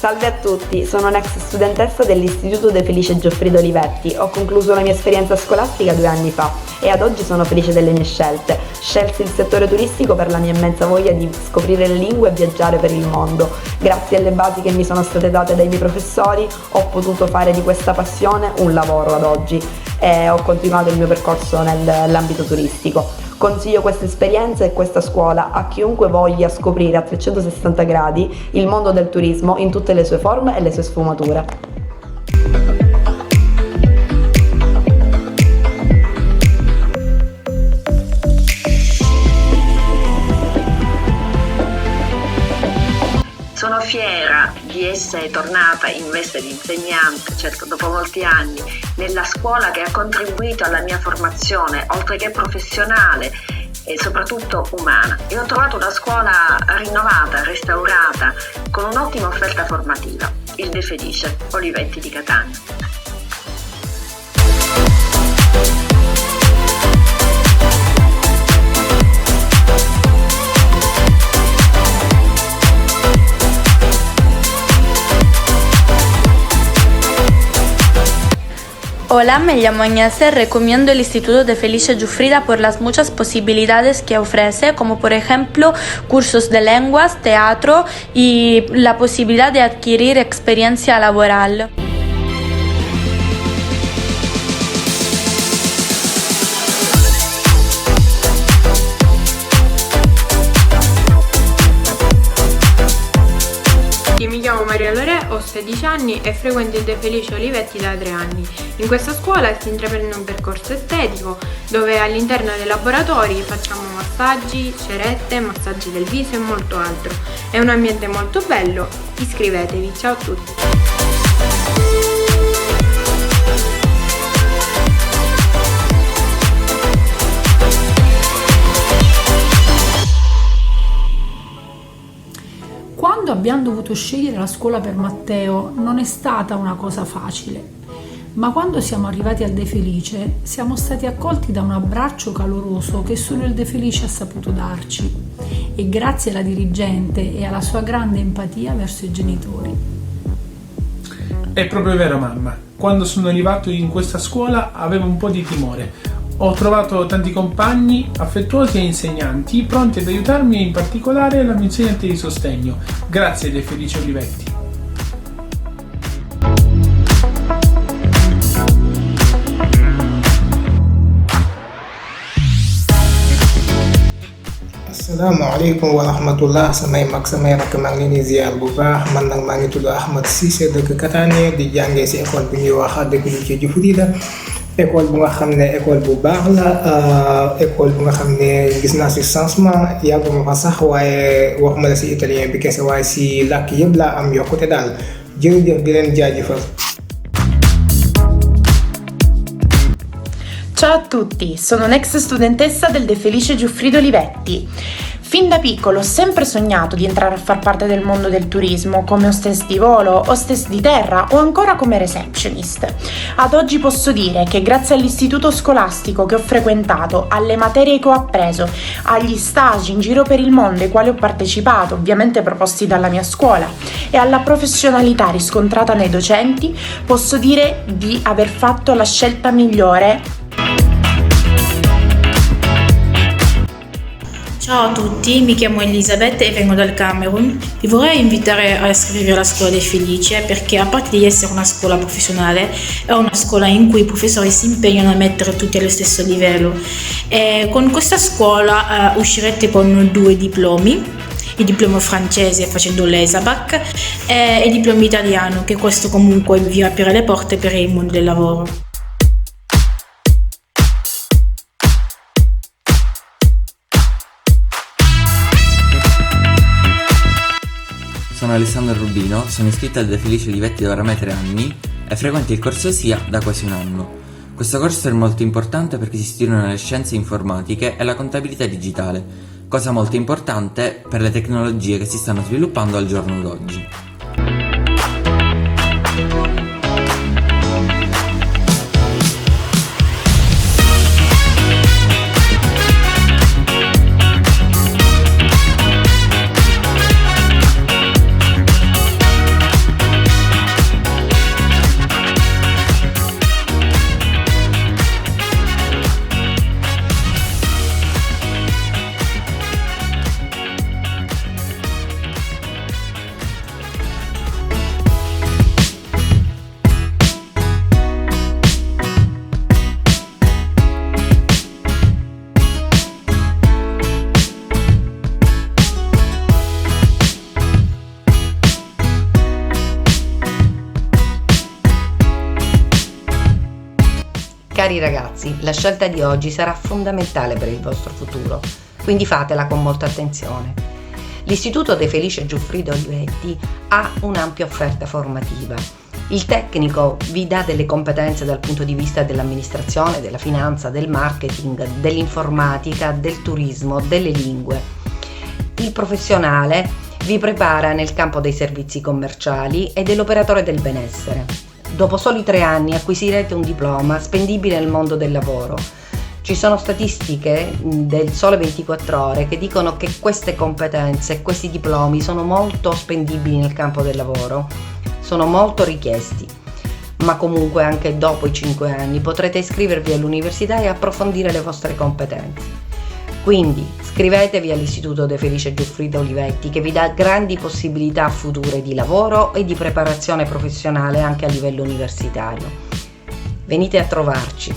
Salve a tutti, sono un'ex studentessa dell'Istituto De Felice Gioffrido Olivetti. Ho concluso la mia esperienza scolastica 2 anni fa e ad oggi sono felice delle mie scelte. Scelsi il settore turistico per la mia immensa voglia di scoprire le lingue e viaggiare per il mondo. Grazie alle basi che mi sono state date dai miei professori ho potuto fare di questa passione un lavoro ad oggi e ho continuato il mio percorso nell'ambito turistico. Consiglio questa esperienza e questa scuola a chiunque voglia scoprire a 360 gradi il mondo del turismo in tutte le sue forme e le sue sfumature. Sono fiera di essere tornata in veste di insegnante, certo dopo molti anni, nella scuola che ha contribuito alla mia formazione, oltre che professionale e soprattutto umana. E ho trovato una scuola rinnovata, restaurata, con un'ottima offerta formativa, il De Felice Olivetti di Catania. Hola, me llamo Agnese y recomiendo el Instituto de Felice Giuffrida por las muchas posibilidades que ofrece, como por ejemplo cursos de lenguas, teatro y la posibilidad de adquirir experiencia laboral. Mi chiamo Maria Lore, ho 16 anni e frequento il De Felice Olivetti da 3 anni. In questa scuola si intraprende un percorso estetico dove all'interno dei laboratori facciamo massaggi, cerette, massaggi del viso e molto altro. È un ambiente molto bello, iscrivetevi, ciao a tutti! Quando abbiamo dovuto scegliere la scuola per Matteo non è stata una cosa facile, ma quando siamo arrivati al De Felice siamo stati accolti da un abbraccio caloroso che solo il De Felice ha saputo darci e grazie alla dirigente e alla sua grande empatia verso i genitori. È proprio vero, mamma. Quando sono arrivato in questa scuola avevo un po' di timore. Ho trovato tanti compagni affettuosi e insegnanti pronti ad aiutarmi, in particolare la mia insegnante di sostegno. Grazie De Felice Olivetti. Assalamualaikum warahmatullah, samay mag samay rakk maa ngi leen di ziar bu baax. Man nag maa ngi tudd Ahmad Cissé dëkk Catania di jàngee si école bi ñuy wax De Felice Giuffrida. École bu nga xam ne école bu baax la, école bu nga xam ne gis naa si changement. Yàgguma fa sax waaye waxuma la si italien bi kese waaye si làkk yëpp laa am yokkute daal. Jërëjëf di leen jaajëfal. Ciao a tutti, sono un'ex studentessa del De Felice Giuffrido Olivetti. Fin da piccolo ho sempre sognato di entrare a far parte del mondo del turismo come hostess di volo, hostess di terra o ancora come receptionist. Ad oggi posso dire che grazie all'istituto scolastico che ho frequentato, alle materie che ho appreso, agli stage in giro per il mondo ai quali ho partecipato, ovviamente proposti dalla mia scuola, e alla professionalità riscontrata nei docenti, posso dire di aver fatto la scelta migliore. Ciao a tutti, mi chiamo Elisabeth e vengo dal Camerun. Vi vorrei invitare a iscrivervi alla scuola dei Felice perché a parte di essere una scuola professionale è una scuola in cui i professori si impegnano a mettere tutti allo stesso livello e con questa scuola uscirete con 2 diplomi, il diploma francese facendo l'ESABAC e il diploma italiano, che questo comunque vi aprirà le porte per il mondo del lavoro. Sono Alessandro Rubino, sono iscritto al De Felice Olivetti da oramai 3 anni e frequento il corso SIA da quasi 1 anno. Questo corso è molto importante perché si studiano le scienze informatiche e la contabilità digitale, cosa molto importante per le tecnologie che si stanno sviluppando al giorno d'oggi. Cari ragazzi, la scelta di oggi sarà fondamentale per il vostro futuro, quindi fatela con molta attenzione. L'Istituto De Felice Giuffrida Olivetti ha un'ampia offerta formativa. Il tecnico vi dà delle competenze dal punto di vista dell'amministrazione, della finanza, del marketing, dell'informatica, del turismo, delle lingue. Il professionale vi prepara nel campo dei servizi commerciali e dell'operatore del benessere. Dopo soli 3 anni acquisirete un diploma spendibile nel mondo del lavoro. Ci sono statistiche del Sole 24 Ore che dicono che queste competenze, questi diplomi sono molto spendibili nel campo del lavoro, sono molto richiesti, ma comunque anche dopo i 5 anni potrete iscrivervi all'università e approfondire le vostre competenze. Quindi iscrivetevi all'Istituto De Felice Giuffrida Olivetti che vi dà grandi possibilità future di lavoro e di preparazione professionale anche a livello universitario. Venite a trovarci.